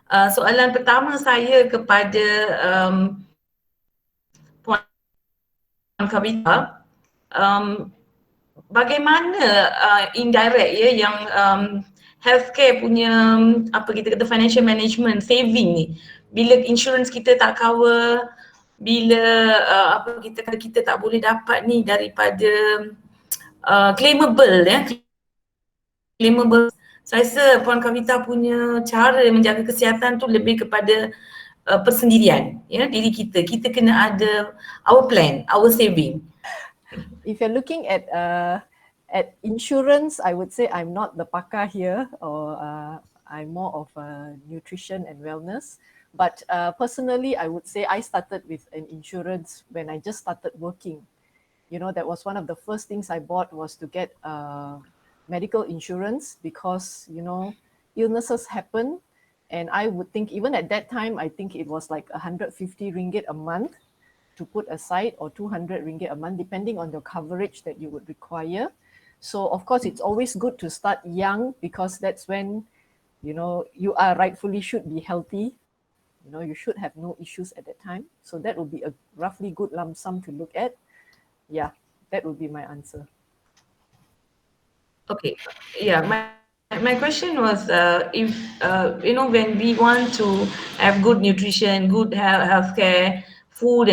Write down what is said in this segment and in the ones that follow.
Soalan pertama saya kepada Puan Kavita, bagaimana indirect ya yang healthcare punya apa kita kata financial management saving ni, bila insurance kita tak cover, bila apa kita kata kita tak boleh dapat ni daripada claimable ya, claimable. Saya rasa Puan Kavita punya cara menjaga kesihatan tu lebih kepada persendirian ya, diri kita kena ada our plan, our saving. If you're looking at insurance, I would say I'm not the pakar here, or I'm more of nutrition and wellness. But personally, I would say I started with an insurance when I just started working. You know, that was one of the first things I bought, was to get medical insurance, because, you know, illnesses happen. And I would think, even at that time, I think it was like 150 ringgit a month to put aside, or 200 ringgit a month, depending on the coverage that you would require. So of course, it's always good to start young, because that's when, you know, you are rightfully should be healthy. You know, you should have no issues at that time. So that would be a roughly good lump sum to look at. Yeah, that would be my answer. Okay, yeah, my question was if you know, when we want to have good nutrition, good healthcare, food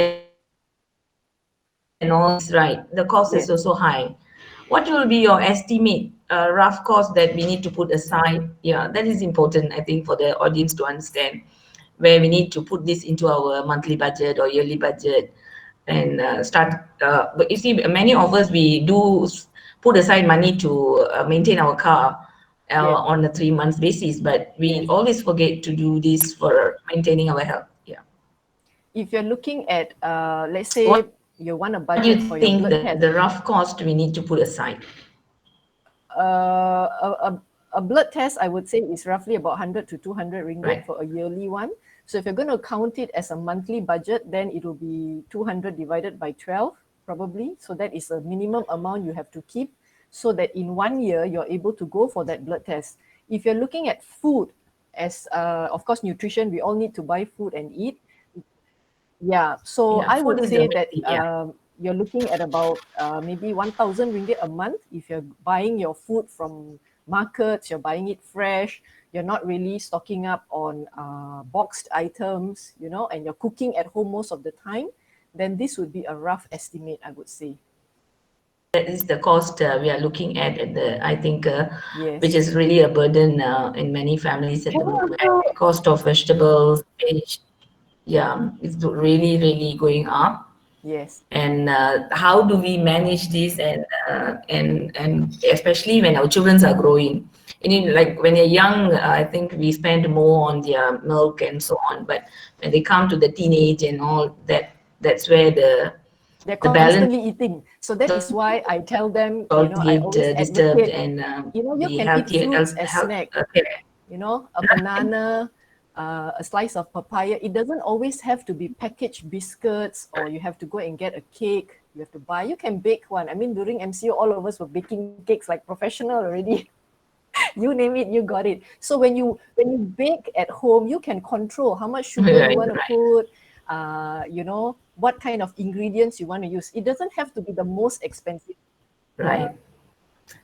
and all this, right, the cost is also high. What will be your estimate, rough cost that we need to put aside? Yeah, that is important, I think, for the audience to understand, where we need to put this into our monthly budget or yearly budget and start. But you see, many of us, we do put aside money to maintain our car on a 3 months basis, but we always forget to do this for maintaining our health. Yeah. If you're looking at, let's say, What you want a do you budget for your think blood that test, the rough cost we need to put aside? A blood test, I would say, is roughly about 100 to 200 ringgit Right. for a yearly one. So if you're going to count it as a monthly budget, then it will be 200 divided by 12, probably. So that is a minimum amount you have to keep, so that in 1 year, you're able to go for that blood test. If you're looking at food, as of course, nutrition, we all need to buy food and eat. Yeah, so Yeah, I food would is the say main that thing, yeah. you're looking at about maybe 1,000 ringgit a month. If you're buying your food from markets, you're buying it fresh, you're not really stocking up on boxed items, you know, and you're cooking at home most of the time, then this would be a rough estimate, I would say. That is the cost we are looking at the, I think, which Yes. is really a burden in many families at the moment. Cost of vegetables, fish, yeah, it's really, really going up. Yes. And how do we manage this, and especially when our children are growing, you know, like when they're young, I think we spend more on their milk and so on, but when they come to the teenage and all that, that's where They're the balance constantly eating. So that is why I tell them, you know, also I get always disturbed, advocate, and you know, you the can eat healthy fruits as health snack. care. You know, a banana, a slice of papaya. It doesn't always have to be packaged biscuits, or you have to go and get a cake. You have to buy. You can bake one. I mean, during MCO, all of us were baking cakes like professional already. You name it, you got it. So when you bake at home, you can control how much sugar you Right, want to right, put. You know, what kind of ingredients you want to use. It doesn't have to be the most expensive. right.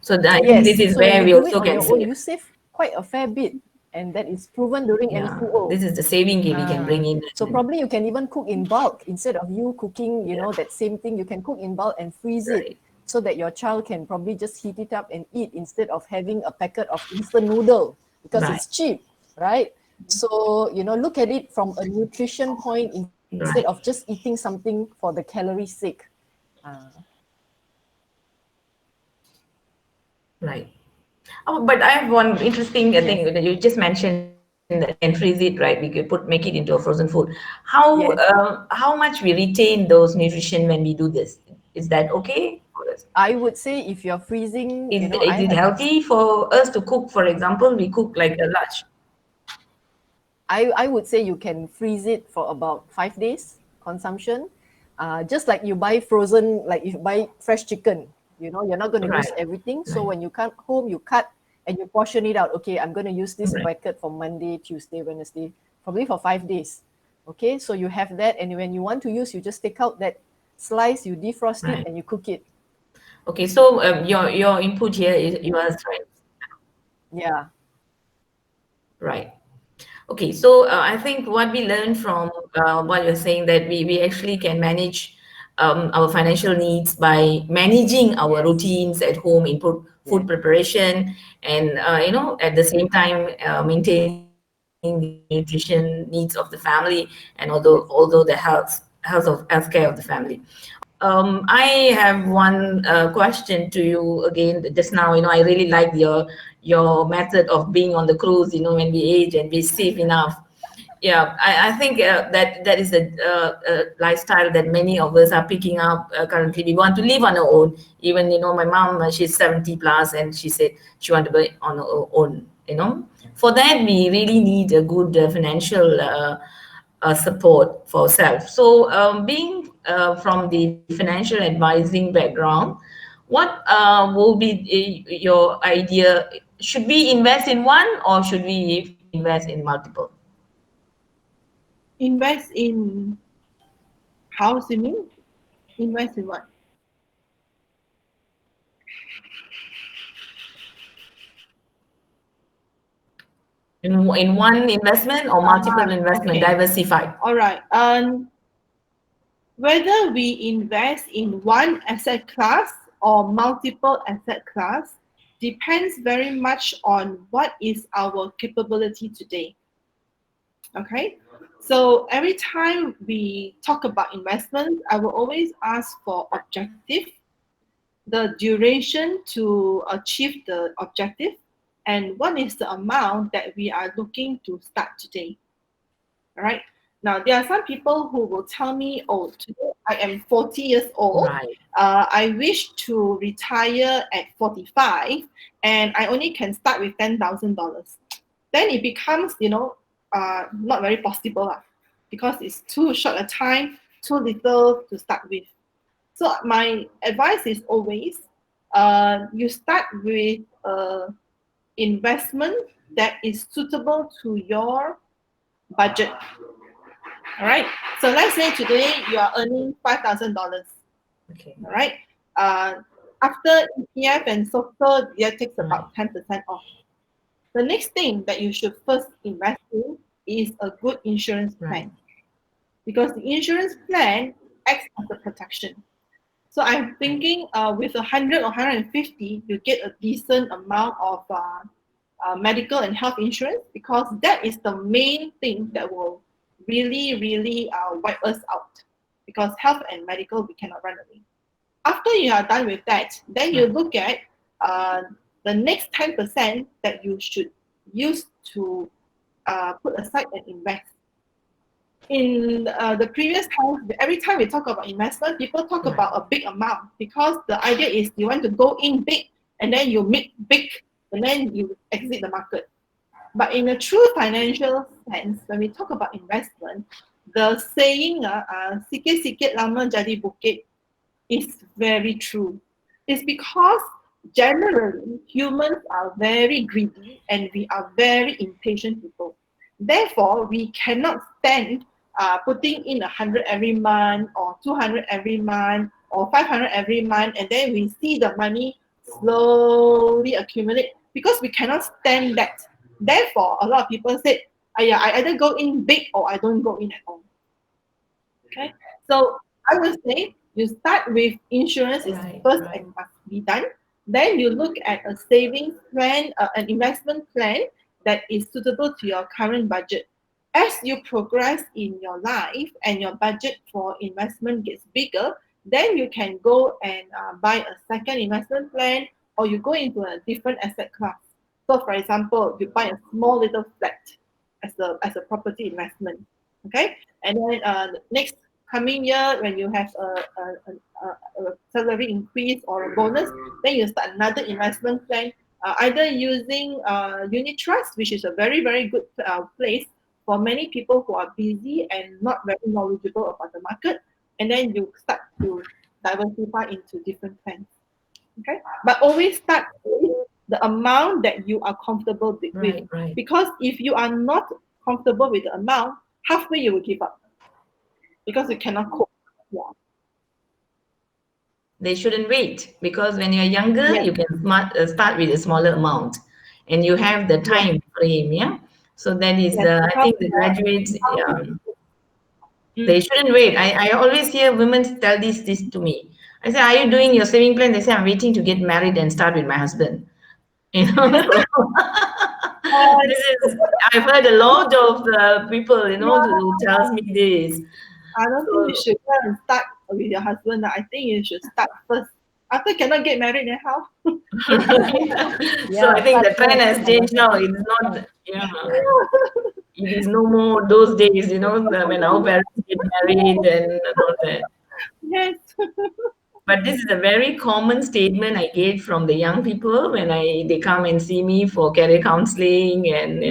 So I think this Yes. is So when where you we do it also on can your own, save. you save quite a fair bit. And that is proven during Yeah, MCO. this is the saving we can bring in. So probably you can even cook in bulk instead of you cooking, you Yeah, know, that same thing. You can cook in bulk and freeze it, right. so that your child can probably just heat it up and eat, instead of having a packet of instant noodle, because Right, it's cheap, right? So, you know, look at it from a nutrition point instead of right, just eating something for the calorie sake. right. Oh, but I have one interesting Yes. thing that you just mentioned, that we can freeze it, right? We could make it into a frozen food. Yes. How much we retain those nutrition when we do this? Is that okay for us? I would say if you're freezing, you know, I Is it have healthy for us to cook? For example, we cook like a large. I would say you can freeze it for about 5 days consumption. Just like you buy frozen, like if you buy fresh chicken, you know, you're not going to use Right, everything. So right, when you come home, you cut and you portion it out. Okay, I'm going to use this Right. bracket for Monday, Tuesday, Wednesday, probably for 5 days. Okay, so you have that, and when you want to use, you just take out that slice, you defrost it, Right. and you cook it. Okay. So your input here is you are trying. Yeah. Right. Okay, so I think what we learned from what you're saying, that we actually can manage our financial needs by managing our Yes. routines at home in food Yes. preparation, and at the same time maintaining the nutrition needs of the family, and although the Yes. healthcare of the family. I have one question to you again just now. I really like your method of being on the cruise. When we age and we save enough. Yeah, I think that is a lifestyle that many of us are picking up currently. We want to live on our own. Even my mom, she's 70 plus, and she said she want to be on her own. For that we really need a good financial support for ourselves. So, being from the financial advising background, what will be your idea? Should we invest in one, or should we invest in multiple? Invest in house, you mean? Invest in what? In one investment or multiple investment, Okay. diversified? All right. Whether we invest in one asset class or multiple asset class depends very much on what is our capability today. Okay. So every time we talk about investment, I will always ask for objective, the duration to achieve the objective, and what is the amount that we are looking to start today. All right. Now, there are some people who will tell me, oh, today I am 40 years old. Right. I wish to retire at 45, and I only can start with $10,000. Then it becomes, not very possible because it's too short a time, too little to start with. So my advice is always, you start with investment that is suitable to your budget. All right. So let's say today you are earning $5,000. Okay. All right. Uh, After EPF and social, that takes Right. about 10% off. The next thing that you should first invest in is a good insurance Right. plan, because the insurance plan acts as a protection. So I'm thinking with 100 or 150, you get a decent amount of medical and health insurance, because that is the main thing that will really, really wipe us out, because health and medical, we cannot run away. After you are done with that, then you Right. look at uh, the next 10% that you should use to put aside and invest. In the previous times, every time we talk about investment, people talk Right. about a big amount, because the idea is you want to go in big and then you make big and then you exit the market. But in a true financial sense, when we talk about investment, the saying sikit-sikit lama jadi bukit is very true. It's because generally humans are very greedy and we are very impatient people. Therefore, we cannot stand putting in 100 every month or 200 every month or 500 every month, and then we see the money slowly accumulate, because we cannot stand that. Therefore, a lot of people said, I either go in big or I don't go in at all. Okay, so I would say you start with insurance is Right. first Right. and must be done. Then you look at a savings plan, an investment plan that is suitable to your current budget. As you progress in your life and your budget for investment gets bigger, then you can go and buy a second investment plan, or you go into a different asset class. So, for example, you buy a small little flat as a property investment. Okay, and then next coming year, when you have a salary increase or a bonus, then you start another investment plan, either using unit trust, which is a very, very good place for many people who are busy and not very knowledgeable about the market, and then you start to diversify into different plans. Okay, but always start with the amount that you are comfortable with. Right. Because if you are not comfortable with the amount, halfway you will give up because you cannot cope. Yeah. They shouldn't wait, because when you're younger, Yes. you can start with a smaller amount, and you have the Yes. time frame. Yeah. So that is Yes. the, I Because think the graduates. Yeah, mm, they shouldn't wait. I always hear women tell this to me. I say, "Are you doing your saving plan?" They say, "I'm waiting to get married and start with my husband." You know, so this is, I've heard a lot of people, who tells me this. I don't think you So should go and start with your husband. I think you should start first. After cannot get married, then how? so Yeah, I think start the trend first. has changed now. It's not, yeah, it is no more those days, when our parents get married and all that. Yes. But this is a very common statement I get from the young people when they come and see me for career counseling and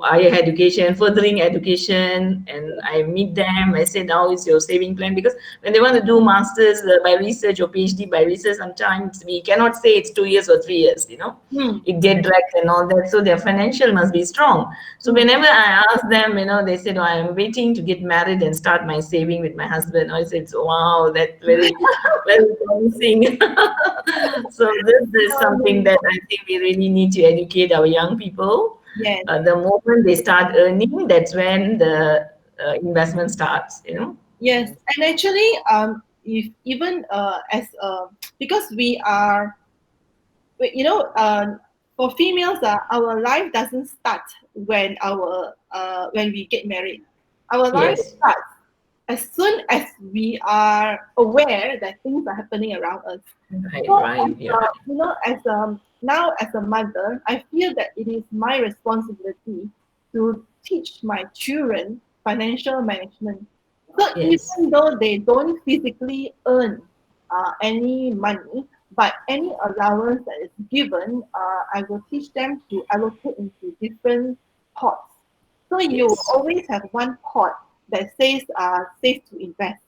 higher education, furthering education, and I meet them. I say, now is your saving plan, because when they want to do masters by research or PhD by research, sometimes we cannot say it's 2 years or 3 years. Hmm. It get dragged and all that. So their financial must be strong. So whenever I ask them, they said, "Oh, I'm waiting to get married and start my saving with my husband." I said, "Wow, that's very, very promising." So this is something that I think we really need to educate our young people. Yes. The moment they start earning, that's when the investment starts. Yes. And actually, if even as because we are, for females, our life doesn't start when we get married. Our life Yes. starts as soon as we are aware that things are happening around us. Right, So, right. Yeah. now as a mother, I feel that it is my responsibility to teach my children financial management. So Yes. even though they don't physically earn any money, but any allowance that is given, I will teach them to allocate into different pots. So you Yes. always have one pot that says save to invest,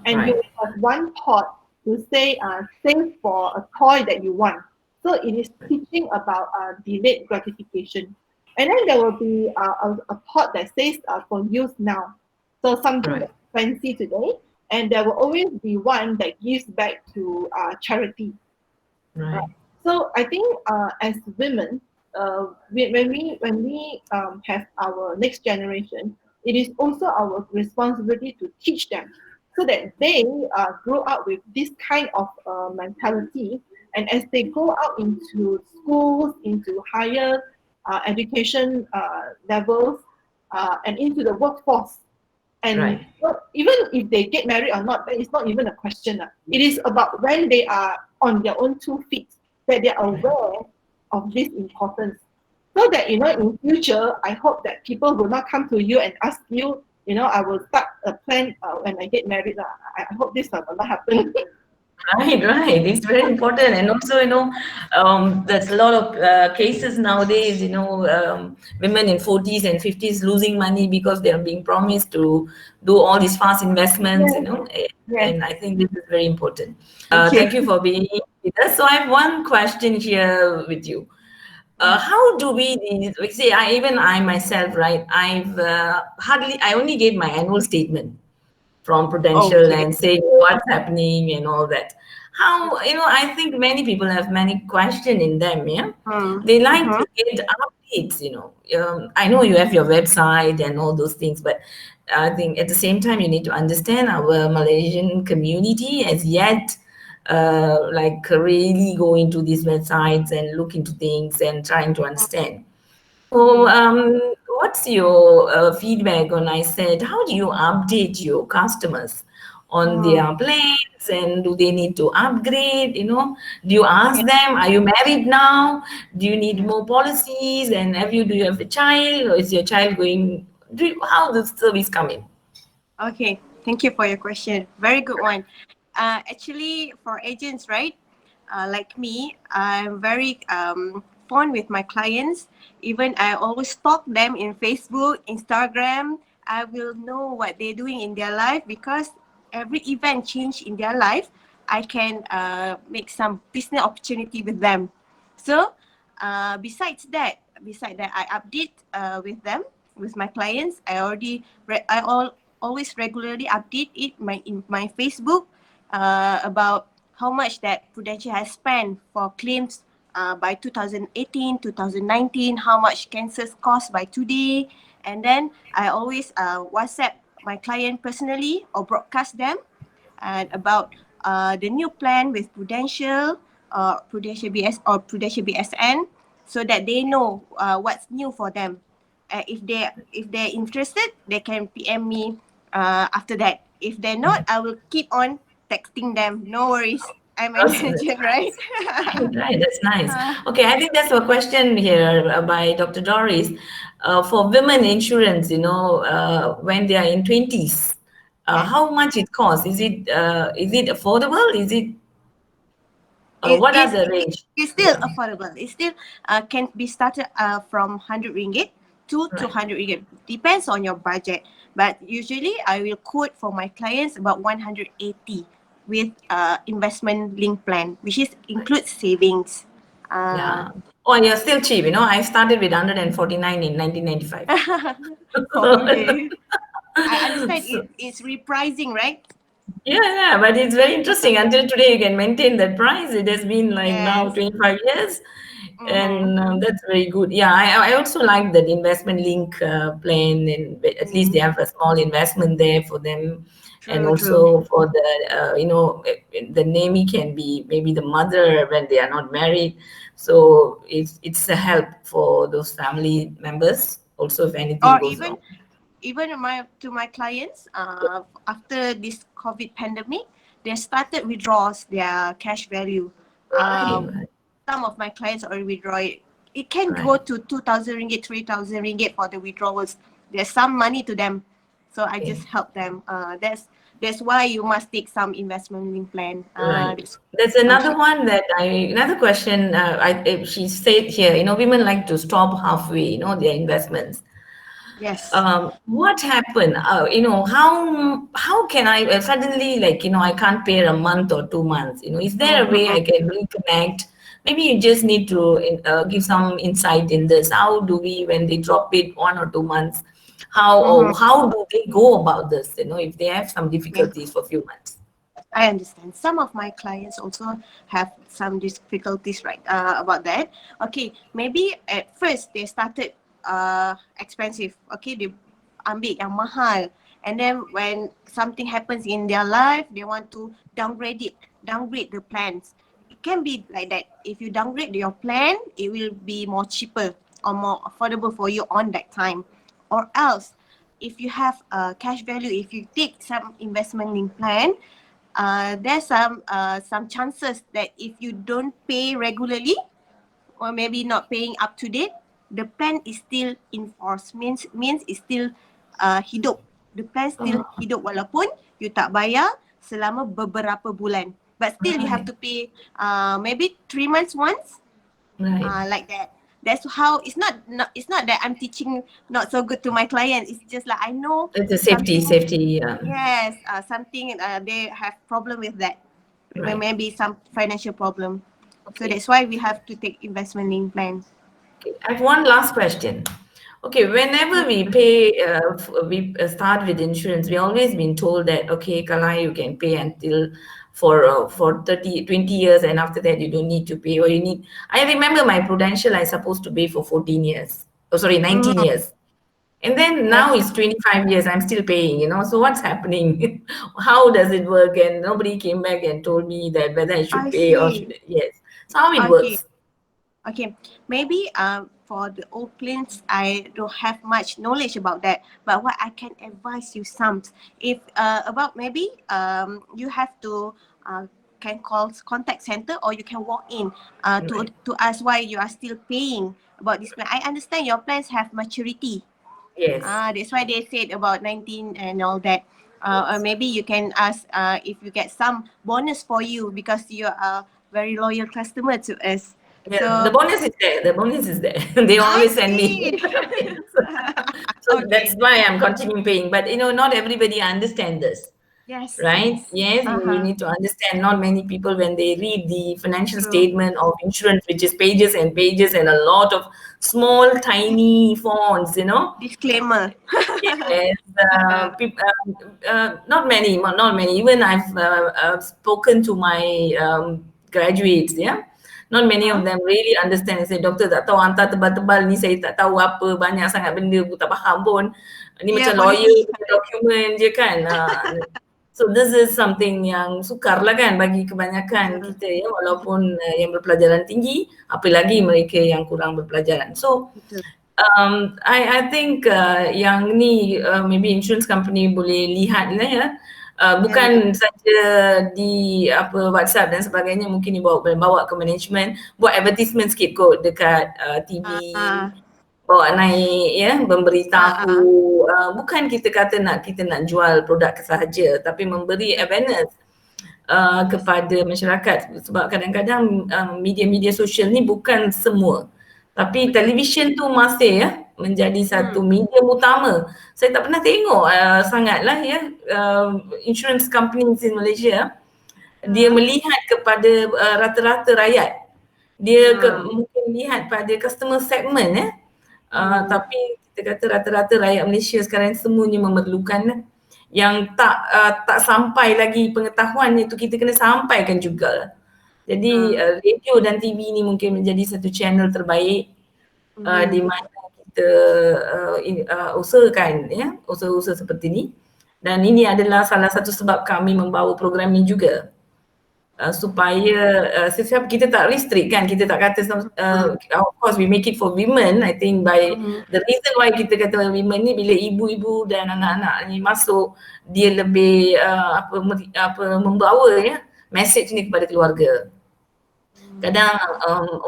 and you Right. have one pot to say save for a toy that you want. So it is teaching about delayed gratification. And then there will be a pot that says for use now. So something Right. that's fancy today, and there will always be one that gives back to charity. Right. Right. So I think as women, when we have our next generation, it is also our responsibility to teach them so that they grow up with this kind of mentality. And as they go out into schools, into higher education levels, and into the workforce, and Right. even if they get married or not, that is not even a question. It is about when they are on their own 2 feet that they are aware of this importance. So that in future, I hope that people will not come to you and ask you, I will start a plan when I get married. I hope this will not happen. Right, right. It's very important. And also, there's a lot of cases nowadays, women in 40s and 50s losing money because they are being promised to do all these fast investments, Yes, yes. and I think this is very important. Thank you. Thank you for being with us. So I have one question here with you. How do we see? I myself, right? I only gave my annual statement from Prudential Okay. and saying what's happening and all that. How, I think many people have many questions in them, yeah? They like Uh-huh. to get updates. I know you have your website and all those things, but I think at the same time, you need to understand our Malaysian community as yet, like really go into these websites and look into things and trying to understand. So, what's your feedback on? I said, how do you update your customers on Mm. their plans, and do they need to upgrade? Do you ask Yeah. them, are you married now? Do you need more policies? And do you have a child, or is your child going? How does service come in? Okay, thank you for your question. Very good one. Actually, for agents, right? Like me, I'm very fond with my clients. Even I always stalk them in Facebook, Instagram. I will know what they're doing in their life because every event change in their life, I can make some business opportunity with them. So besides that, I update with them, with my clients. Always regularly update it in my Facebook about how much that Prudential has spent for claims by 2018, 2019, how much cancers cost by today. And then I always WhatsApp my client personally or broadcast them and about the new plan with Prudential, Prudential BS or Prudential BSN, so that they know what's new for them. If they're interested, they can PM me after that. If they're not, I will keep on texting them. No worries. I'm an Awesome. agent, right? Right, right, that's nice. Uh, Okay, I think that's a question here by Dr. Doris. For women insurance, when they are in 20s, yes. how much it costs? Is it affordable? It What are is the range? it's still Yeah, affordable. It still can be started from 100 ringgit to right. 200 ringgit. Depends on your budget. But usually I will quote for my clients about 180 with investment link plan, which is includes savings. Uh, Yeah. Oh, you're still cheap. I started with 149 in 1995. okay. I understand it's repricing, right? Yeah, yeah, but it's very interesting. Until today, you can maintain that price. It has been like now Yes. 25 years, Mm-hmm. and that's very good. Yeah, I also like that investment link plan, and at least they Mm. have a small investment there for them, and True, true. also for the namey can be maybe the mother when they are not married. So it's a help for those family members also if anything Or goes wrong. even my clients after this COVID pandemic, they started withdraws their cash value. Right, uh, right, some of my clients already withdraw it can go right. to 2,000 ringgit, 3,000 ringgit for the withdrawals. There's some money to them, so I Okay. just help them. That's why you must take some investment link plan. Right. That's There's function. another one another question. She said here, women like to stop halfway, their investments. Yes. What happened? How can I suddenly, like, I can't pay a month or 2 months? Is there a way Mm-hmm. I can reconnect? Maybe you just need to give some insight in this. How do we, when they drop it 1 or 2 months, Mm-hmm. how do they go about this? If they have some Okay. difficulties for a few months. I understand. Some of my clients also have some difficulties, right? About that. Okay, maybe at first they started expensive. Okay, they ambil yang mahal, and then when something happens in their life, they want to downgrade the plans. It can be like that. If you downgrade your plan, it will be more cheaper or more affordable for you on that time, or else. If you have cash value, if you take some investment link plan, there's some chances that if you don't pay regularly or maybe not paying up to date, the plan is still in force. Means it's still hidup. The plan still Oh, hidup walaupun you tak bayar selama beberapa bulan. But still you have right, to pay maybe 3 months once, right. like that. That's how it's not that I'm teaching not so good to my clients. It's just like I know It's a safety, something. safety. Yes, something they have problem with that. Right. Maybe some financial problem. So Okay. that's why we have to take investment link plans. Okay. I have one last question. Okay, whenever we pay, we start with insurance, we always been told that, okay, Kala, you can pay until for 30, 20 years, and after that you don't need to pay, or you need. I remember my Prudential, I supposed to pay for 14 years. Oh, sorry, 19 Mm, years. And then now yes, it's 25 years, I'm still paying. So what's happening? How does it work? And nobody came back and told me that whether I should I pay or see. should, yes. So how it Okay, works? okay. Maybe for the old plans, I don't have much knowledge about that. But what I can advise you some, if about maybe you have to can call contact center or you can walk in Right. to ask why you are still paying about this plan. I understand your plans have maturity. Yes. That's why they said about 19 and all that. Or Yes. maybe you can ask if you get some bonus for you because you are a very loyal customer to us. Yeah, the So bonus is there. The bonus is there. They I always send me. see. So Okay. that's why I'm continuing paying. But not everybody understand this. Yes. right? Yes, we Uh-huh. need to understand. Not many people, when they read the financial True. statement of insurance, which is pages and pages and a lot of small, tiny fonts, you know. Disclaimer. Yes, not many, not many. Even I've spoken to my graduates, yeah. Not many of Uh-huh. them really understand and say, doktor tak tahu hantar tebal-tebal ni, saya tak tahu apa, banyak sangat benda pun tak faham pun. Ni Yeah, macam lawyer policy. punya dokumen je kan. So this is something yang sukar lah kan bagi kebanyakan Betul. kita ya, walaupun yang berpelajaran tinggi, apalagi mereka yang kurang berpelajaran. So Betul. I think yang ni maybe insurance company boleh lihat lah ya. Bukan saja di apa WhatsApp dan sebagainya, mungkin bawa ke management, buat advertisement sikit kot dekat TV, bawa naik ya, memberitahu. Bukan kita kata kita nak jual produk sahaja, tapi memberi awareness kepada masyarakat, sebab kadang-kadang media-media sosial ni bukan semua, tapi televisyen tu masih ya menjadi satu medium utama. Saya tak pernah tengok sangatlah ya insurance companies in Malaysia dia melihat kepada rata-rata rakyat. Dia mungkin lihat pada customer segment ya. Tapi kita kata rata-rata rakyat Malaysia sekarang semuanya memerlukan yang tak sampai lagi pengetahuan itu, kita kena sampaikan juga. Jadi radio dan TV ni mungkin menjadi satu channel terbaik di mana kita usahakan ya, usaha-usaha seperti ni. Dan ini adalah salah satu sebab kami membawa program ni juga. Supaya sesiapa, kita tak restrict kan, kita tak kata of course we make it for women. I think by the reason why kita kata women ni, bila ibu-ibu dan anak-anak ni masuk, dia lebih membawa ya message ni kepada keluarga. Kadang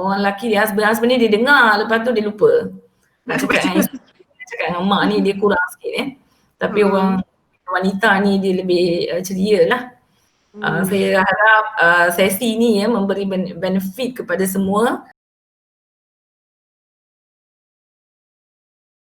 orang lelaki dia, husband ni dia dengar, lepas tu dia lupa nak cakap dengan isteri, nak cakap dengan mak ni dia kurang sikit tapi orang wanita ni dia lebih ceria lah. Saya harap sesi ni ya memberi benefit kepada semua